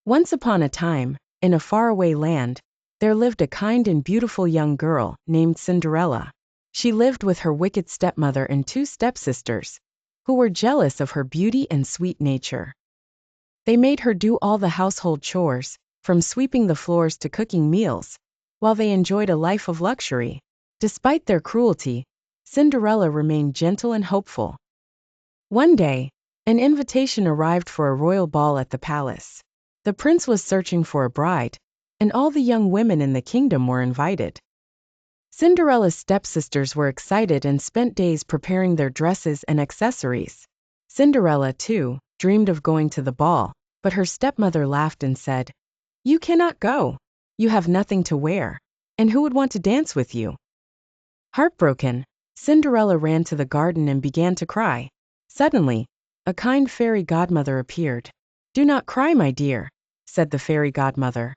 Once upon a time, in a faraway land, there lived a kind and beautiful young girl named Cinderella. She lived with her wicked stepmother and two stepsisters, who were jealous of her beauty and sweet nature. They made her do all the household chores, from sweeping the floors to cooking meals, while they enjoyed a life of luxury. Despite their cruelty, Cinderella remained gentle and hopeful. One day, an invitation arrived for a royal ball at the palace. The prince was searching for a bride, and all the young women in the kingdom were invited. Cinderella's stepsisters were excited and spent days preparing their dresses and accessories. Cinderella, too, dreamed of going to the ball, but her stepmother laughed and said, "You cannot go. You have nothing to wear, and who would want to dance with you?" Heartbroken, Cinderella ran to the garden and began to cry. Suddenly, a kind fairy godmother appeared. "Do not cry, my dear," said the fairy godmother.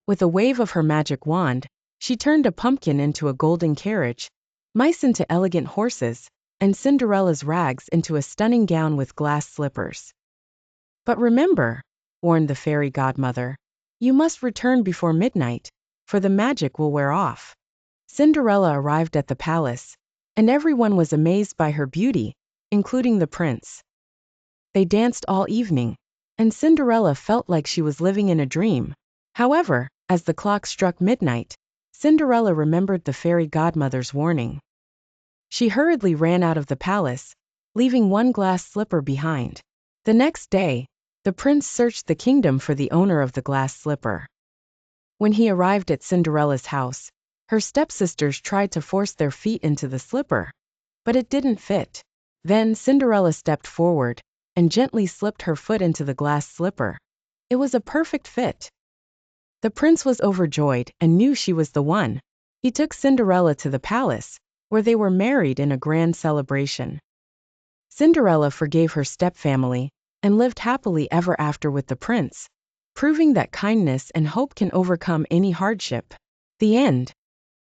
With a wave of her magic wand, she turned a pumpkin into a golden carriage, mice into elegant horses, and Cinderella's rags into a stunning gown with glass slippers. "But remember," warned the fairy godmother, "you must return before midnight, for the magic will wear off." Cinderella arrived at the palace, and everyone was amazed by her beauty, including the prince. They danced all evening, and Cinderella felt like she was living in a dream. However, as the clock struck midnight, Cinderella remembered the fairy godmother's warning. She hurriedly ran out of the palace, leaving one glass slipper behind. The next day, the prince searched the kingdom for the owner of the glass slipper. When he arrived at Cinderella's house, her stepsisters tried to force their feet into the slipper, but it didn't fit. Then Cinderella stepped forward and gently slipped her foot into the glass slipper. It was a perfect fit. The prince was overjoyed and knew she was the one. He took Cinderella to the palace, where they were married in a grand celebration. Cinderella forgave her stepfamily and lived happily ever after with the prince, proving that kindness and hope can overcome any hardship. The end.